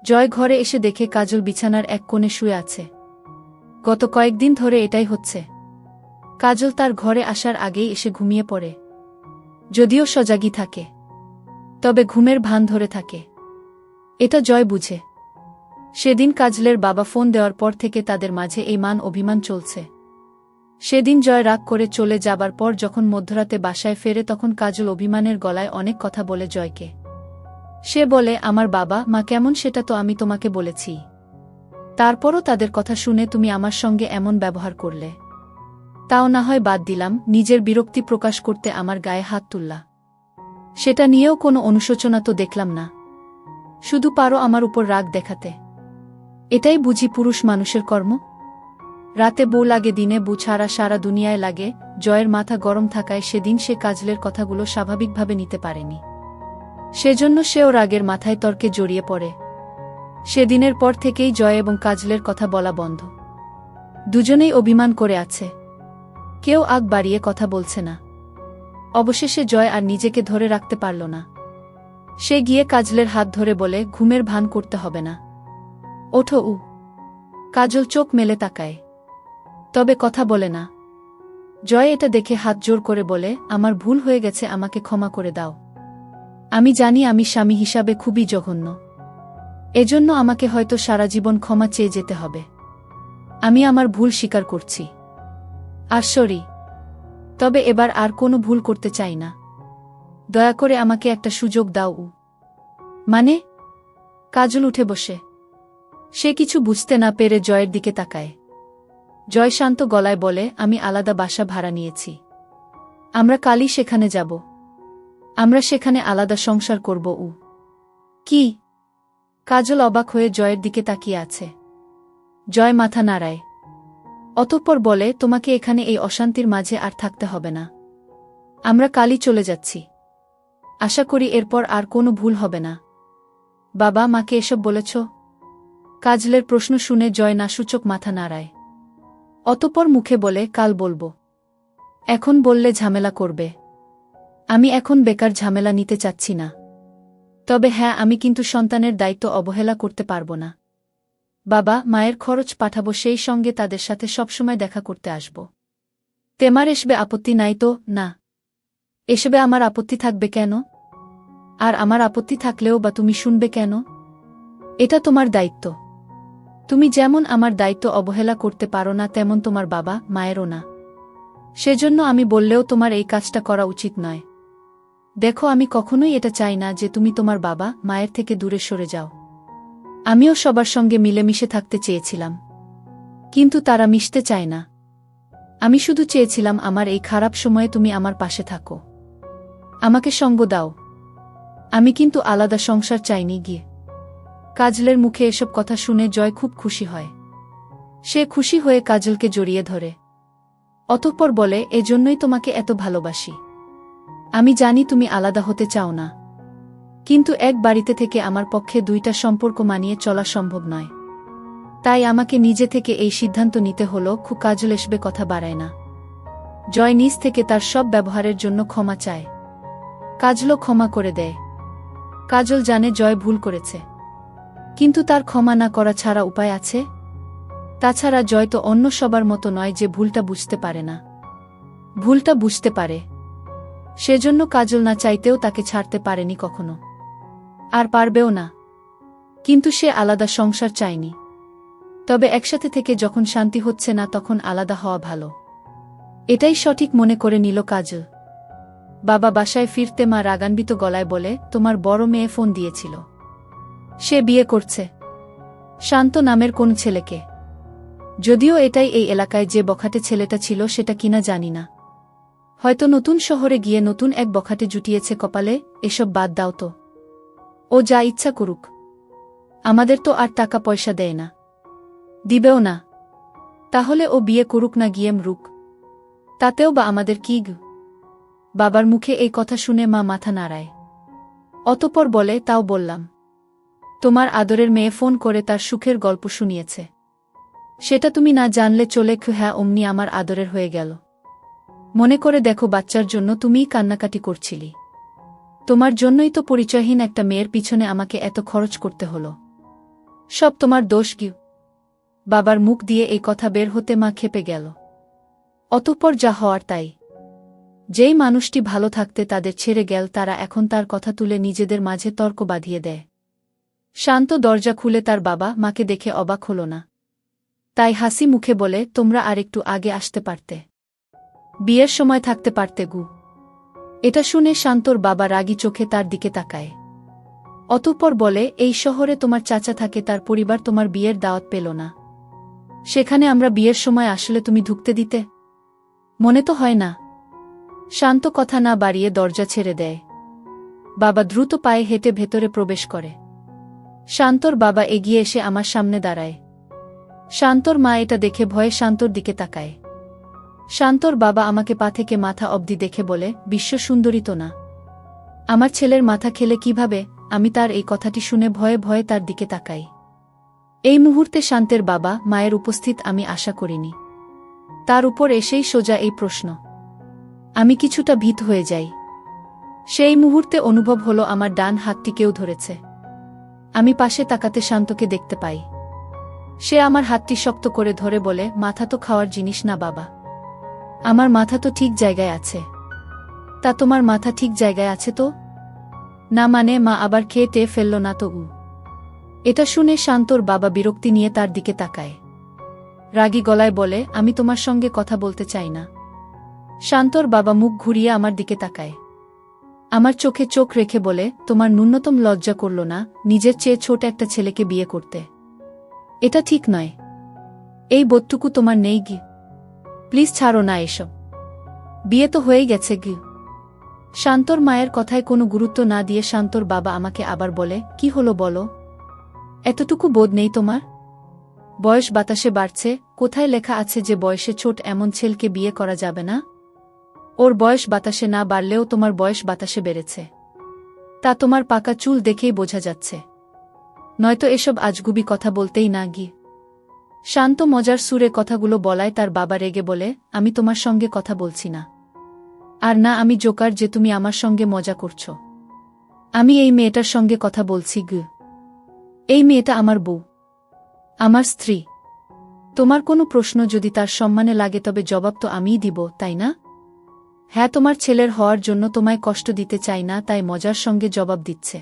জয় ঘরে এসে দেখে কাজল বিছানার এক কোণে শুয়ে আছে। গত কয়েকদিন ধরে এটাই হচ্ছে। কাজল তার ঘরে আসার আগেই এসে ঘুমিয়ে পড়ে, যদিও সজাগই থাকে, তবে ঘুমের ভান ধরে থাকে। এটা জয় বুঝে। সেদিন কাজলের বাবা ফোন দেওয়ার পর থেকে তাদের মাঝে এই মান অভিমান চলছে। সেদিন জয় রাগ করে চলে যাবার পর যখন মধ্যরাতে বাসায় ফেরে তখন কাজল অভিমানের গলায় অনেক কথা বলে জয়কে। সে বলে, আমার বাবা মা কেমন সেটা তো আমি তোমাকে বলেছি, তারপরও তাদের কথা শুনে তুমি আমার সঙ্গে এমন ব্যবহার করলে। তাও না হয় বাদ দিলাম, নিজের বিরক্তি প্রকাশ করতে আমার গায়ে হাত তুললা, সেটা নিয়েও কোনো অনুশোচনা তো দেখলাম না, শুধু পারো আমার উপর রাগ দেখাতে। এটাই বুঝি পুরুষ মানুষের কর্ম? রাতে বউ লাগে, দিনে বউ ছাড়া সারা দুনিয়ায় লাগে। জয়ের মাথা গরম থাকায় সেদিন সে কাজলের কথাগুলো স্বাভাবিকভাবে নিতে পারেনি। সেজন্য সেও রাগের মাথায় তর্কে জড়িয়ে পড়ে। সেদিনের পর থেকেই জয় এবং কাজলের কথা বলা বন্ধ। দুজনেই অভিমান করে আছে, কেউ আগ বাড়িয়ে কথা বলছে না। অবশেষে জয় আর নিজেকে ধরে রাখতে পারল না। সে গিয়ে কাজলের হাত ধরে বলে, ঘুমের ভান করতে হবে না, ওঠো। কাজল চোখ মেলে তাকায়, তবে কথা বলে না। জয় এটা দেখে হাত জোর করে বলে, আমার ভুল হয়ে গেছে, আমাকে ক্ষমা করে দাও। আমি জানি আমি স্বামী হিসাবে খুবই জঘন্য, এজন্য আমাকে হয়তো সারা জীবন ক্ষমা চেয়ে যেতে হবে। আমি আমার ভুল স্বীকার করছি। আশ্বরী, তবে এবার আর কোনো ভুল করতে চাই না। দয়া করে আমাকে একটা সুযোগ দাও। মানে? কাজল উঠে বসে। সে কিছু বুঝতে না পেরে জয়ের দিকে তাকায়। জয় শান্ত গলায় বলে, আমি আলাদা বাসা ভাড়া নিয়েছি, আমরা কালই সেখানে যাব। আমরা সেখানে আলাদা সংসার করব। কি? কাজল অবাক হয়ে জয়ের দিকে তাকিয়ে আছে। জয় মাথা নাড়ায়, অতঃপর বলে, তোমাকে এখানে এই অশান্তির মাঝে আর থাকতে হবে না, আমরা কালই চলে যাচ্ছি। আশা করি এরপর আর কোনো ভুল হবে না। বাবা মাকে এসব বলেছ? কাজলের প্রশ্ন শুনে জয় নাসূচক মাথা নাড়ায়। অতঃপর মুখে বলে, কাল বলবো। এখন বললে ঝামেলা করবে। আমি এখন বেকার ঝামেলা নিতে চাচ্ছি না। তবে হ্যাঁ, আমি কিন্তু সন্তানের দায়িত্ব অবহেলা করতে পারব না। বাবা মায়ের খরচ পাঠাবো, সেই সঙ্গে তাদের সাথে সবসময় দেখা করতে আসব। তেমার এসবে আপত্তি নাই তো? না। এসবে আমার আপত্তি থাকবে কেন? আর আমার আপত্তি থাকলেও বা তুমি শুনবে কেন? এটা তোমার দায়িত্ব। তুমি যেমন আমার দায়িত্ব অবহেলা করতে পারো না, তেমন তোমার বাবা মায়েরও না। সেজন্য আমি বললেও তোমার এই কাজটা করা উচিত নয়। দেখো, আমি কখনোই এটা চাই না যে তুমি তোমার বাবা মায়ের থেকে দূরে সরে যাও। আমিও সবার সঙ্গে মিলেমিশে থাকতে চেয়েছিলাম, কিন্তু তারা মিশতে চায় না। আমি শুধু চেয়েছিলাম আমার এই খারাপ সময়ে তুমি আমার পাশে থাকো, আমাকে সঙ্গ দাও। আমি কিন্তু আলাদা সংসার চাইনি। গিয়ে কাজলের মুখে এসব কথা শুনে জয় খুব খুশি হয়। সে খুশি হয়ে কাজলকে জড়িয়ে ধরে, অতঃপর বলে, এজন্যই তোমাকে এত ভালোবাসি। আমি জানি তুমি আলাদা হতে চাও না, কিন্তু এক বাড়িতে থেকে আমার পক্ষে দুইটা সম্পর্ক মানিয়ে চলা সম্ভব নয়। তাই আমাকে নিজে থেকে এই সিদ্ধান্ত নিতে হলো। কাজল এসবে কথা বাড়ায় না। জয় নিজ থেকে তার সব ব্যবহারের জন্য ক্ষমা চায়। কাজলও ক্ষমা করে দেয়। কাজল জানে জয় ভুল করেছে, কিন্তু তার ক্ষমা না করা ছাড়া উপায় আছে? তাছাড়া জয় তো অন্য সবার মতো নয় যে ভুলটা বুঝতে পারে না। ভুলটা বুঝতে পারে, সেজন্য কাজল না চাইতেও তাকে ছাড়তে পারেনি কখনো, আর পারবেও না। কিন্তু সে আলাদা সংসার চায়নি। তবে একসাথে থেকে যখন শান্তি হচ্ছে না, তখন আলাদা হওয়া ভালো, এটাই সঠিক মনে করে নিল কাজল। বাবা বাসায় ফিরতে মা রাগান্বিত গলায় বলে, তোমার বড় মেয়ে ফোন দিয়েছিল, সে বিয়ে করছে শান্ত নামের কোন ছেলেকে। যদিও এটাই এই এলাকায় যে বখাটে ছেলেটা ছিল সেটা কিনা জানি না। হয়তো নতুন শহরে গিয়ে নতুন এক বখাটে জুটিয়েছে কপালে। এসব বাদ দাও তো, ও যা ইচ্ছা করুক, আমাদের তো আর টাকা পয়সা দেয় না, দিবেও না। তাহলে ও বিয়ে করুক না গিয়ে মরুক, তাতেও বা আমাদের কি? বাবার মুখে এই কথা শুনে মা মাথা নাড়ায়। অতঃপর বলে, তাও বললাম, তোমার আদরের মেয়ে ফোন করে তার সুখের গল্প শুনিয়েছে, সেটা তুমি না জানলে চলে? হ্যাঁ, অমনি আমার আদরের হয়ে গেল। মনে করে দেখো, বাচ্চার জন্য তুমিই কান্নাকাটি করছিলি। তোমার জন্যই তো পরিচয়হীন একটা মেয়ের পিছনে আমাকে এত খরচ করতে হলো। সব তোমার দোষ কি? বাবার মুখ দিয়ে এই কথা বের হতে মা ক্ষেপে গেল। অতঃপর যা হওয়ার তাই। যেই মানুষটি ভালো থাকতে তাদের ছেড়ে গেল তারা এখন তার কথা তুলে নিজেদের মাঝে তর্ক বাঁধিয়ে দেয়। শান্ত দরজা খুলে তার বাবা মাকে দেখে অবাক হল না। তাই হাসি মুখে বলে, তোমরা আরেকটু আগে আসতে পারতে। বিয়ের সময় থাকতে পারতে গু। এটা শুনে শান্তর বাবা রাগী চোখে তার দিকে তাকায়। অতঃপর বলে, এই শহরে তোমার চাচা থাকে, তার পরিবার তোমার বিয়ের দাওয়াত পেল না। সেখানে আমরা বিয়ের সময় আসলে তুমি ঢুকতে দিতে? মনে তো হয় না। শান্ত কথা না বাড়িয়ে দরজা ছেড়ে দেয়। বাবা দ্রুত পায়ে হেঁটে ভেতরে প্রবেশ করে। শান্তর বাবা এগিয়ে এসে আমার সামনে দাঁড়ায়। শান্তর মা এটা দেখে ভয়ে শান্তর দিকে তাকায়। শান্তর বাবা আমাকে পা থেকে মাথা অবধি দেখে বলে, বিশ্ব সুন্দরী তো না? আমার ছেলের মাথা খেলে কিভাবে? আমি তার এই কথাটি শুনে ভয়ে ভয়ে তার দিকে তাকাই। এই মুহূর্তে শান্তের বাবা মায়ের উপস্থিত আমি আশা করিনি। তার উপর এসেই সোজা এই প্রশ্ন। আমি কিছুটা ভীত হয়ে যাই। সেই মুহূর্তে অনুভব হলো আমার ডান হাতটি কেউ ধরেছে। আমি পাশে তাকাতে শান্তকে দেখতে পাই। সে আমার হাতটি শক্ত করে ধরে বলে, মাথা তো খাওয়ার জিনিস না বাবা। আমার মাথা তো ঠিক জায়গায় আছে। তা তোমার মাথা ঠিক জায়গায় আছে তো? না মানে মা আবার খেয়ে টেয়ে ফেলল না তো? এটা শুনে শান্তর বাবা বিরক্তি নিয়ে তার দিকে তাকায়। রাগী গলায় বলে, আমি তোমার সঙ্গে কথা বলতে চাই না। শান্তর বাবা মুখ ঘুরিয়ে আমার দিকে তাকায়। আমার চোখে চোখ রেখে বলে, তোমার ন্যূনতম লজ্জা করল না নিজের চেয়ে ছোট একটা ছেলেকে বিয়ে করতে? এটা ঠিক নয়। এই বোধটুকু তোমার নেই গি? প্লিজ ছাড়ো না এসব। বিয়ে তো হয়ে গেছে গি। শান্তর মায়ের কথায় কোনো গুরুত্ব না দিয়ে শান্তর বাবা আমাকে আবার বলে, কি হলো বলো? এতটুকু বোধ নেই তোমার? বয়স বাতাসে বাড়ছে, কোথায় লেখা আছে যে বয়সে ছোট এমন ছেলেকে বিয়ে করা যাবে না? ওর বয়স বাতাসে না বাড়লেও তোমার বয়স বাতাসে বেড়েছে। তা তোমার পাকা চুল দেখেই বোঝা যাচ্ছে। নয়তো এসব আজগুবি কথা বলতেই না গি। শান্ত মজার সুরে কথাগুলো বলায় তার বাবা রেগে বলে, আমি তোমার সঙ্গে কথা বলছি না। আর না আমি জোকার যে তুমি আমার সঙ্গে মজা করছো। আমি এই মেয়েটার সঙ্গে কথা বলছি গি। এই মেয়েটা আমার বউ, আমার স্ত্রী। তোমার কোনো প্রশ্ন যদি তার সম্মানে লাগে তবে জবাব তো আমিই দিব, তাই না? হ্যাঁ, তোমার ছেলের হওয়ার জন্য তোমায় কষ্ট দিতে চাই না তাই মজার সঙ্গে জবাব দিচ্ছে।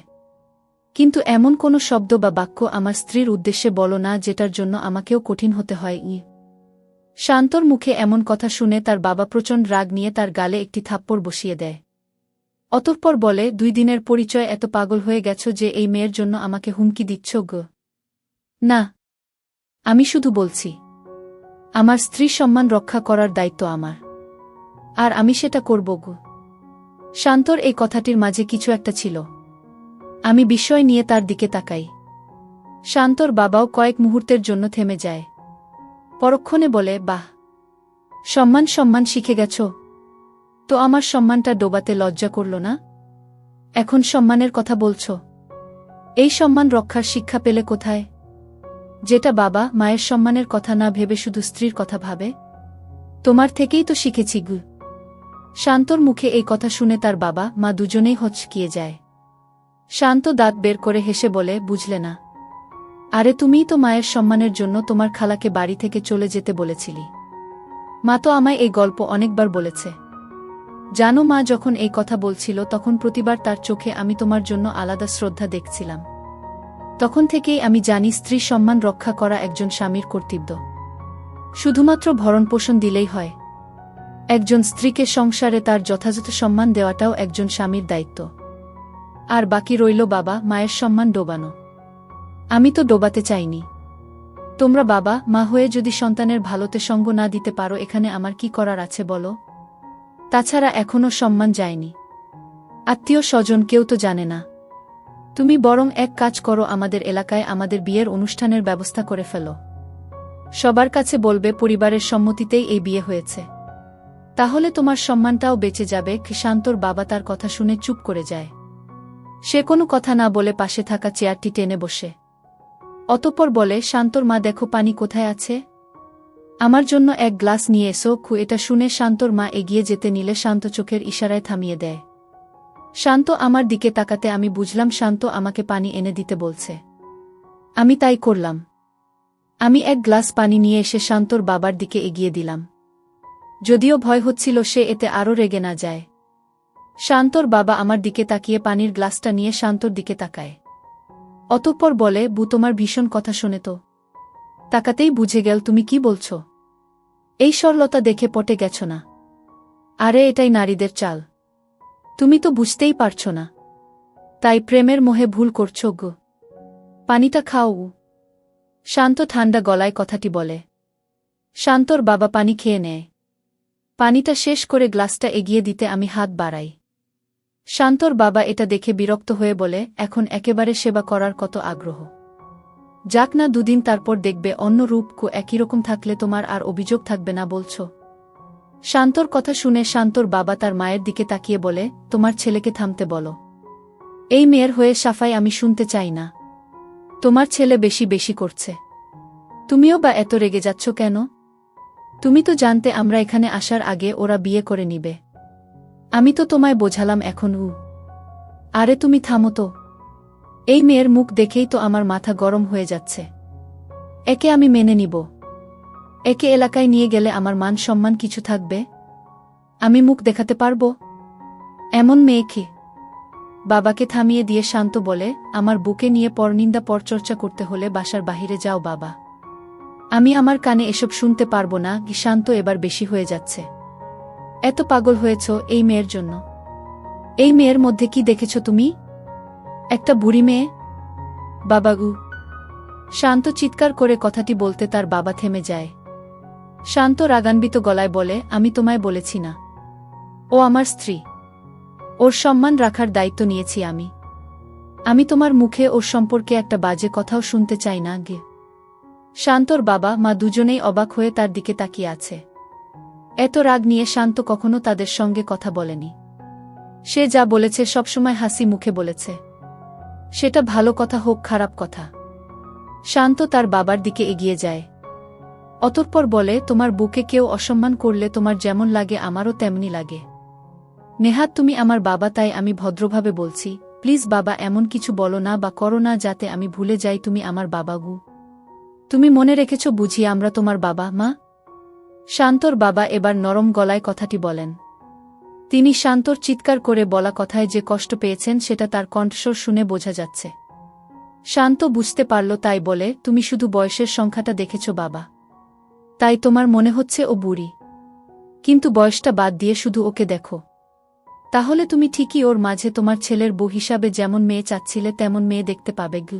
কিন্তু এমন কোনো শব্দ বা বাক্য আমার স্ত্রীর উদ্দেশ্যে বলো না যেটার জন্য আমাকেও কঠিন হতে হয়। শান্তর মুখে এমন কথা শুনে তার বাবা প্রচণ্ড রাগ নিয়ে তার গালে একটি থাপ্পড় বসিয়ে দেয়। অতঃপর বলে, 2 দিনের পরিচয় এত পাগল হয়ে গেছো যে এই মেয়ের জন্য আমাকে হুমকি দিচ্ছ গো? না, আমি শুধু বলছি আমার স্ত্রীর সম্মান রক্ষা করার দায়িত্ব আমার, আর আমি সেটা করব গো। শান্তর এই কথাটির মাঝে কিছু একটা ছিল। আমি বিস্ময় নিয়ে তার দিকে তাকাই। শান্তর বাবাও কয়েক মুহূর্তের জন্য থেমে যায়। পরক্ষণে বলে, বাহ, সম্মান সম্মান শিখে গেছ তো। আমার সম্মানটা ডোবাতে লজ্জা করল না? এখন সম্মানের কথা বলছ? এই সম্মান রক্ষার শিক্ষা পেলে কোথায়? যেটা বাবা মায়ের সম্মানের কথা না ভেবে শুধু স্ত্রীর কথা ভাবে? তোমার থেকেই তো শিখেছি গু। শান্তর মুখে এই কথা শুনে তার বাবা মা দুজনেই হচকিয়ে যায়। শান্ত দাঁত বের করে হেসে বলে, বুঝলে না? আরে তুমিই তো মায়ের সম্মানের জন্য তোমার খালাকে বাড়ি থেকে চলে যেতে বলেছিলি। মা তো আমায় এই গল্প অনেকবার বলেছে। জানো, মা যখন এই কথা বলছিল তখন প্রতিবার তার চোখে আমি তোমার জন্য আলাদা শ্রদ্ধা দেখছিলাম। তখন থেকেই আমি জানি স্ত্রীর সম্মান রক্ষা করা একজন স্বামীর কর্তব্য। শুধুমাত্র ভরণপোষণ দিলেই হয়। একজন স্ত্রীকে সংসারে তার যথাযথ সম্মান দেওয়াটাও একজন স্বামীর দায়িত্ব। আর বাকি রইল বাবা মায়ের সম্মান ডোবানো। আমি তো ডোবাতে চাইনি। তোমরা বাবা মা হয়ে যদি সন্তানের ভালোতে সঙ্গ না দিতে পারো এখানে আমার কি করার আছে বলো? তাছাড়া এখনও সম্মান যায়নি। আত্মীয় স্বজন কেউ তো জানে না। তুমি বরং এক কাজ করো, আমাদের এলাকায় আমাদের বিয়ের অনুষ্ঠানের ব্যবস্থা করে ফেলো। সবার কাছে বলবে পরিবারের সম্মতিতেই এই বিয়ে হয়েছে। তাহলে তোমার সম্মানটাও বেঁচে যাবে। শান্তর বাবা তার কথা শুনে চুপ করে যায়। সে কোনো কথা না বলে পাশে থাকা চেয়ারটি টেনে বসে। অতঃপর বলে, শান্তর মা দেখো পানি কোথায় আছে, আমার জন্য এক গ্লাস নিয়ে এসো। এটা শুনে শান্তর মা এগিয়ে যেতে নিলে শান্ত চোখের ইশারায় থামিয়ে দেয়। শান্ত আমার দিকে তাকাতে আমি বুঝলাম শান্ত আমাকে পানি এনে দিতে বলছে। আমি তাই করলাম। আমি এক গ্লাস পানি নিয়ে এসে শান্তর বাবার দিকে এগিয়ে দিলাম। যদিও ভয় হচ্ছিল সে এতে আরও রেগে না যায়। শান্তর বাবা আমার দিকে তাকিয়ে পানির গ্লাসটা নিয়ে শান্তর দিকে তাকায়। অতঃপর বলে, বু, তোমার ভীষণ কথা শোনে তো। তাকাতেই বুঝে গেল তুমি কি বলছ। এই সরলতা দেখে পটে গেছ না? আরে এটাই নারীদের চাল। তুমি তো বুঝতেই পারছ না, তাই প্রেমের মোহে ভুল করছ গো। পানিটা খাও। শান্ত ঠান্ডা গলায় কথাটি বলে। শান্তর বাবা পানি খেয়ে নেয়। পানিটা শেষ করে গ্লাসটা এগিয়ে দিতে আমি হাত বাড়াই। শান্তর বাবা এটা দেখে বিরক্ত হয়ে বলে, এখন একেবারে সেবা করার কত আগ্রহ। যাক না, দুদিন তারপর দেখবে অন্য রূপকু একই রকম থাকলে তোমার আর অভিযোগ থাকবে না বলছ। শান্তর কথা শুনে শান্তর বাবা তার মায়ের দিকে তাকিয়ে বলে, তোমার ছেলেকে থামতে বলো। এই মেয়ের হয়ে সাফাই আমি শুনতে চাই না। তোমার ছেলে বেশি বেশি করছে। তুমিও বা এত রেগে যাচ্ছ কেন? তুমি তো জানতে আমরা এখানে আসার আগে ওরা বিয়ে করে নিবে। আমি তো তোমায় বোঝালাম এখন। আরে তুমি থামো তো। এই মেয়ের মুখ দেখেই তো আমার মাথা গরম হয়ে যাচ্ছে। একে আমি মেনে নিব? একে এলাকায় নিয়ে গেলে আমার মান সম্মান কিছু থাকবে? আমি মুখ দেখাতে পারব এমন মেয়েকে? বাবাকে থামিয়ে দিয়ে শান্ত বলে, আমার বুকে নিয়ে পরনিন্দা পরচর্চা করতে হলে বাসার বাহিরে যাও বাবা। আমি আমার কানে এসব শুনতে পারব না। শান্ত এবার বেশি হয়ে যাচ্ছে। এত পাগল হয়েছ এই মেয়ের জন্য? এই মেয়ের মধ্যে কি দেখেছ তুমি? একটা বুড়ি মেয়ে। বাবাগু। শান্ত চিৎকার করে কথাটি বলতে তার বাবা থেমে যায়। শান্ত রাগান্বিত গলায় বলে, আমি তোমায় বলেছি না ও আমার স্ত্রী? ওর সম্মান রাখার দায়িত্ব নিয়েছি আমি। আমি তোমার মুখে ওর সম্পর্কে একটা বাজে কথাও শুনতে চাই না গে। শান্তর বাবা মা দুজনেই অবাক হয়ে তার দিকে তাকিয়ে আছে। এত রাগ নিয়ে শান্ত কখনো তাদের সঙ্গে কথা বলেনি। সে যা বলেছে সবসময় হাসি মুখে বলেছে, সেটা ভালো কথা হোক খারাপ কথা। শান্ত তার বাবার দিকে এগিয়ে যায়। অতঃপর বলে, তোমার বুকে কেউ অসম্মান করলে তোমার যেমন লাগে আমারও তেমনি লাগে। নেহাত তুমি আমার বাবা, তাই আমি ভদ্রভাবে বলছি, প্লিজ বাবা এমন কিছু বলো না বা করো না যাতে আমি ভুলে যাই তুমি আমার বাবা গু। তুমি মনে রেখেছ বুঝি আমরা তোমার বাবা মা? শান্তর বাবা এবার নরম গলায় কথাটি বলেন। তিনি শান্তর চিৎকার করে বলা কথায় যে কষ্ট পেয়েছেন সেটা তার কণ্ঠস্বর শুনে বোঝা যাচ্ছে। শান্ত বুঝতে পারল, তাই বলে, তুমি শুধু বয়সের সংখ্যাটা দেখেছ বাবা, তাই তোমার মনে হচ্ছে ও বুড়ি। কিন্তু বয়সটা বাদ দিয়ে শুধু ওকে দেখো, তাহলে তুমি ঠিকই ওর মাঝে তোমার ছেলের বউ হিসাবে যেমন মেয়ে চাচ্ছিলে তেমন মেয়ে দেখতে পাবে গু।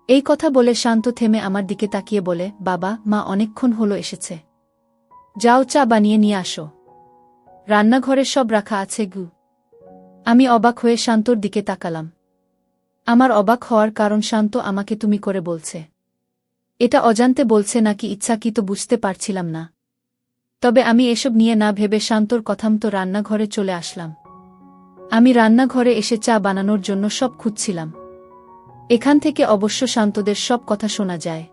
এই কথা বলে শান্ত থেমে আমার দিকে তাকিয়ে বলে, বাবা মা অনেকক্ষণ হলো এসেছে, যাও চা বানিয়ে নিয়ে আসো, রান্নাঘরে সব রাখা আছে গু। আমি অবাক হয়ে শান্তর দিকে তাকালাম। আমার অবাক হওয়ার কারণ শান্ত আমাকে তুমি করে বলছে। এটা অজান্তে বলছে নাকি ইচ্ছাকৃত বুঝতে পারছিলাম না। তবে আমি এসব নিয়ে না ভেবে শান্তর কথামতো রান্নাঘরে চলে আসলাম। আমি রান্নাঘরে এসে চা বানানোর জন্য সব খুঁজছিলাম। এখান থেকে অবশ্য শান্তদের সব কথা শোনা যায়।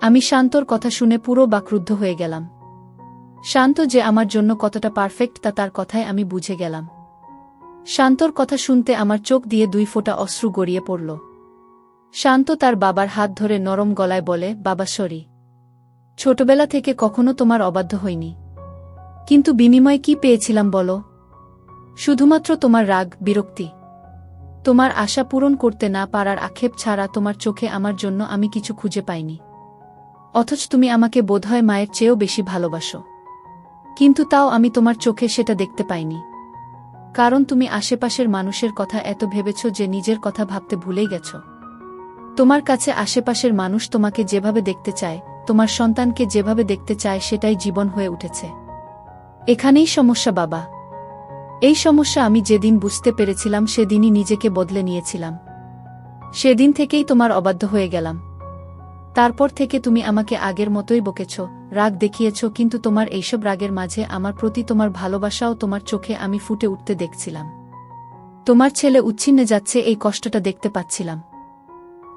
আমি শান্তর কথা শুনে পুরো বাকরুদ্ধ হয়ে গেলাম। শান্ত যে আমার জন্য কতটা পারফেক্ট তা তার কথায় আমি বুঝে গেলাম। শান্তর কথা শুনতে আমার চোখ দিয়ে 2 ফোঁটা অশ্রু গড়িয়ে পড়ল। শান্ত তার বাবার হাত ধরে নরম গলায় বলে, বাবা সরি, ছোটবেলা থেকে কখনো তোমার অবাধ্য হইনি। কিন্তু বিনিময়ে কি পেয়েছিলাম বলো? শুধুমাত্র তোমার রাগ, বিরক্তি, তোমার আশা পূরণ করতে না পারার আক্ষেপ ছাড়া তোমার চোখে আমার জন্য আমি কিছু খুঁজে পাইনি। অথচ তুমি আমাকে বোধহয় মায়ের চেয়েও বেশি ভালোবাসো। কিন্তু তাও আমি তোমার চোখে সেটা দেখতে পাইনি, কারণ তুমি আশেপাশের মানুষের কথা এত ভেবেছ যে নিজের কথা ভাবতে ভুলেই গেছ। তোমার কাছে আশেপাশের মানুষ তোমাকে যেভাবে দেখতে চায়, তোমার সন্তানকে যেভাবে দেখতে চায় সেটাই জীবন হয়ে উঠেছে। এখানেই সমস্যা বাবা। এই সমস্যা আমি যেদিন বুঝতে পেরেছিলাম সেদিনই নিজেকে বদলে নিয়েছিলাম। সেদিন থেকেই তোমার অবাধ্য হয়ে গেলাম। তারপর থেকে তুমি আমাকে আগের মতোই বকেছ, রাগ দেখিয়েছ, কিন্তু তোমার এইসব রাগের মাঝে আমার প্রতি তোমার ভালোবাসাও তোমার চোখে আমি ফুটে উঠতে দেখছিলাম। তোমার ছেলে উচ্ছিন্নে যাচ্ছে এই কষ্টটা দেখতে পাচ্ছিলাম,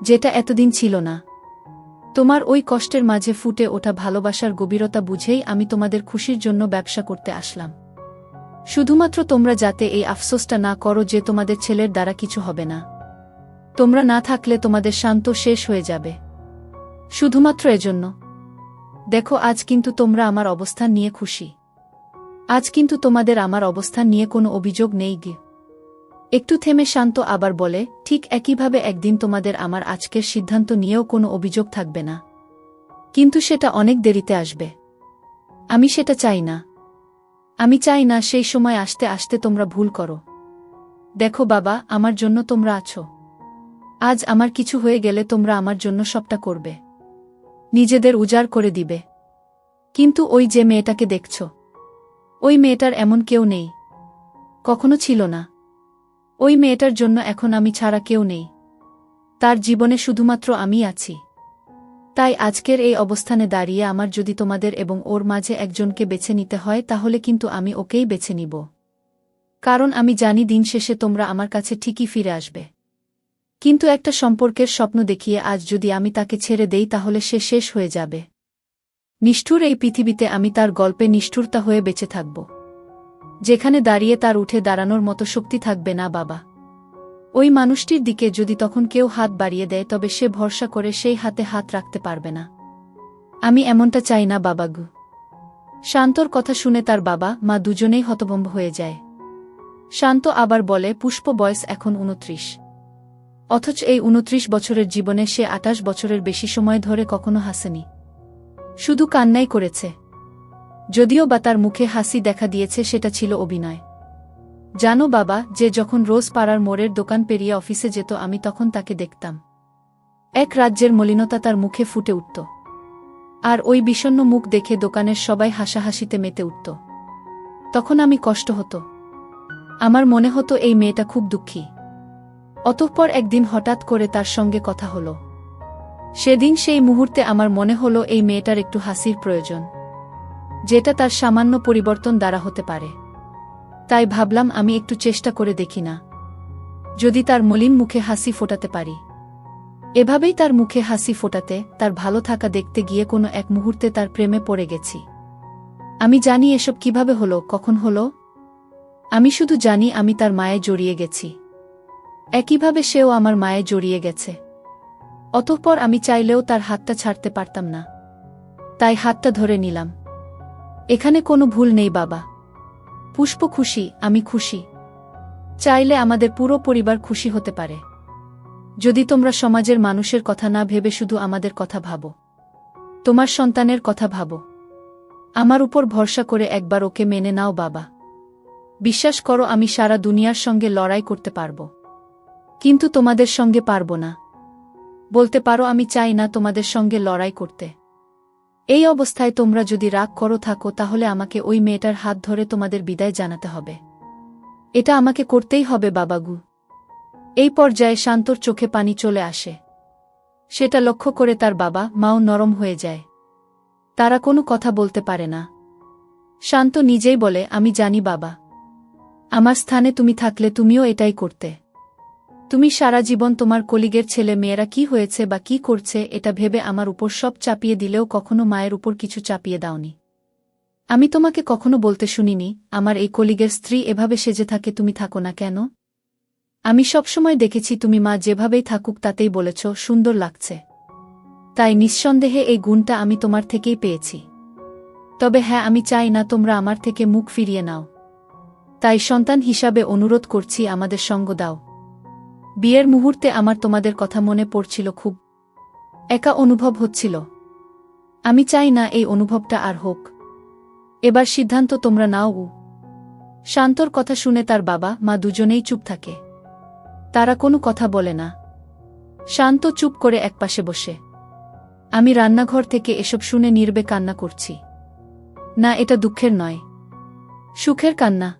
যেটা এতদিন ছিল না। তোমার ওই কষ্টের মাঝে ফুটে ওঠা ভালোবাসার গভীরতা বুঝেই আমি তোমাদের খুশির জন্য ব্যবসা করতে আসলাম। শুধুমাত্র তোমরা যাতে এই আফসোসটা না করো যে তোমাদের ছেলের দ্বারা কিছু হবে না। তোমরা না থাকলে তোমাদের শান্ত শেষ হয়ে যাবে। শুধুমাত্র এজন্য। দেখো, আজ কিন্তু তোমরা আমার অবস্থান নিয়ে খুশি। আজ কিন্তু তোমাদের আমার অবস্থান নিয়ে কোনো অভিযোগ নেই গে। একটু থেমে শান্ত আবার বলে, ঠিক একইভাবে একদিন তোমাদের আমার আজকের সিদ্ধান্ত নিয়েও কোনো অভিযোগ থাকবে না। কিন্তু সেটা অনেক দেরিতে আসবে। আমি সেটা চাই না। আমি চাই না সেই সময় আসতে আসতে তোমরা ভুল করো। দেখো বাবা, আমার জন্য তোমরা আছো। আজ আমার কিছু হয়ে গেলে তোমরা আমার জন্য সবটা করবে, নিজেদের উজাড় করে দিবে। কিন্তু ওই যে মেয়েটাকে দেখছ, ওই মেয়েটার এমন কেউ নেই, কখনো ছিল না। ওই মেয়েটার জন্য এখন আমি ছাড়া কেউ নেই। তার জীবনে শুধুমাত্র আমি আছি। তাই আজকের এই অবস্থানে দাঁড়িয়ে আমার যদি তোমাদের এবং ওর মাঝে একজনকে বেছে নিতে হয়, তাহলে কিন্তু আমি ওকেই বেছে নিব। কারণ আমি জানি দিন শেষে তোমরা আমার কাছে ঠিকই ফিরে আসবে। কিন্তু একটা সম্পর্কের স্বপ্ন দেখিয়ে আজ যদি আমি তাকে ছেড়ে দেই, তাহলে সে শেষ হয়ে যাবে। নিষ্ঠুর এই পৃথিবীতে আমি তার গল্পে নিষ্ঠুরতা হয়ে বেঁচে থাকব, যেখানে দাঁড়িয়ে তার উঠে দাঁড়ানোর মতো শক্তি থাকবে না বাবা। ওই মানুষটির দিকে যদি তখন কেউ হাত বাড়িয়ে দেয়, তবে সে ভরসা করে সেই হাতে হাত রাখতে পারবে না। আমি এমনটা চাই না বাবাগু। শান্তর কথা শুনে তার বাবা মা দুজনেই হতভম্ব হয়ে যায়। শান্ত আবার বলে, পুষ্প বয়স এখন 29, অথচ এই 29 বছরের জীবনে সে 28 বছরের বেশি সময় ধরে কখনো হাসেনি, শুধু কান্নাই করেছে। যদিও বা তার মুখে হাসি দেখা দিয়েছে, সেটা ছিল অভিনয়। জানো বাবা, যে যখন রোজ পাড়ার মোড়ের দোকান পেরিয়ে অফিসে যেত, আমি তখন তাকে দেখতাম। এক রাজ্যের মলিনতা তার মুখে ফুটে উঠত, আর ওই বিষণ্ণ মুখ দেখে দোকানের সবাই হাসাহাসিতে মেতে উঠত। তখন আমি কষ্ট হতো, আমার মনে হতো এই মেয়েটা খুব দুঃখী। অতঃপর একদিন হঠাৎ করে তার সঙ্গে কথা হলো। সেদিন সেই মুহূর্তে আমার মনে হলো এই মেয়েটার একটু হাসির প্রয়োজন, যেটা তার সামান্য পরিবর্তন দ্বারা হতে পারে। তাই ভাবলাম আমি একটু চেষ্টা করে দেখি না, যদি তার মলিন মুখে হাসি ফোটাতে পারি। এভাবেই তার মুখে হাসি ফোটাতে, তার ভালো থাকা দেখতে গিয়ে কোনো এক মুহূর্তে তার প্রেমে পড়ে গেছি। আমি জানি এসব কিভাবে হলো, কখন হলো। আমি শুধু জানি আমি তার মায়ে জড়িয়ে গেছি, একইভাবে সেও আমার মায়ে জড়িয়ে গেছে। অতঃপর আমি চাইলেও তার হাতটা ছাড়তে পারতাম না, তাই হাতটা ধরে নিলাম। এখানে কোনো ভুল নেই বাবা। পুষ্প খুশি, আমি খুশি। চাইলে আমাদের পুরো পরিবার খুশি হতে পারে, যদি তোমরা সমাজের মানুষের কথা না ভেবে শুধু আমাদের কথা ভাবো। তোমার সন্তানের কথা ভাবো। আমার উপর ভরসা করে একবার ওকে মেনে নাও বাবা। বিশ্বাস করো, আমি সারা দুনিয়ার সঙ্গে লড়াই করতে পারবো, কিন্তু তোমাদের সঙ্গে পারবো না। বলতে পারো আমি চাই না তোমাদের সঙ্গে লড়াই করতে। এই অবস্থায় তোমরা যদি রাগ করো থাকো, তাহলে আমাকে ওই মেয়েটার হাত ধরে তোমাদের বিদায় জানাতে হবে। এটা আমাকে করতেই হবে বাবাগু। এই পর্যায়ে শান্তর চোখে পানি চলে আসে। সেটা লক্ষ্য করে তার বাবা মাও নরম হয়ে যায়। তারা কোনো কথা বলতে পারে না। শান্ত নিজেই বলে, আমি জানি বাবা, আমার স্থানে তুমি থাকলে তুমিও এটাই করতে। তুমি সারা জীবন তোমার কলিগের ছেলে মেয়েরা কি হয়েছে বা কি করছে এটা ভেবে আমার উপর সব চাপিয়ে দিলেও কখনো মায়ের উপর কিছু চাপিয়ে দাওনি। আমি তোমাকে কখনো বলতে শুনিনি, আমার এই কলিগের স্ত্রী এভাবে সেজে থাকে, তুমি থাকো না কেন? আমি সবসময় দেখেছি তুমি মা যেভাবেই থাকুক তাতেই বলেছ সুন্দর লাগছে। তাই নিঃসন্দেহে এই গুণটা আমি তোমার থেকেই পেয়েছি। তবে হ্যাঁ, আমি চাই না তোমরা আমার থেকে মুখ ফিরিয়ে নাও। তাই সন্তান হিসাবে অনুরোধ করছি, আমাদের সঙ্গ দাও। বিয়ের মুহূর্তে আমার তোমাদের কথা মনে পড়ছিল, খুব একা অনুভব হচ্ছিল। আমি চাই না এই অনুভবটা আর হোক। এবার সিদ্ধান্ত তোমরা নাও। শান্তর কথা শুনে তার বাবা মা দুজনেই চুপ থাকে। তারা কোনো কথা বলে না। শান্ত চুপ করে একপাশে বসে। আমি রান্নাঘর থেকে এসব শুনে নীরবে কান্না করছি। না, এটা দুঃখের নয়, সুখের কান্না।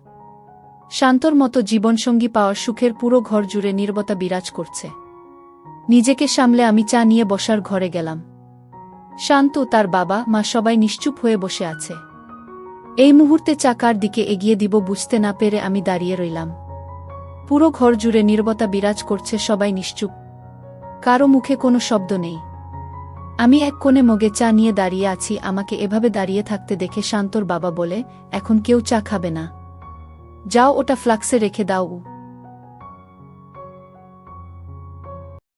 শান্তর মতো জীবনসঙ্গী পাওয়ার সুখের পুরো ঘর জুড়ে নীরবতা বিরাজ করছে। নিজেকে সামলে আমি চা নিয়ে বসার ঘরে গেলাম। শান্ত, তার বাবা মা সবাই নিশ্চুপ হয়ে বসে আছে। এই মুহূর্তে চা কার দিকে এগিয়ে দিব বুঝতে না পেরে আমি দাঁড়িয়ে রইলাম। পুরো ঘর জুড়ে নীরবতা বিরাজ করছে, সবাই নিশ্চুপ, কারো মুখে কোনো শব্দ নেই। আমি এক কোণে মগে চা নিয়ে দাঁড়িয়ে আছি। আমাকে এভাবে দাঁড়িয়ে থাকতে দেখে শান্তর বাবা বলে, এখন কেউ চা খাবে না, যাও ওটা ফ্লাক্সে রেখে দাও।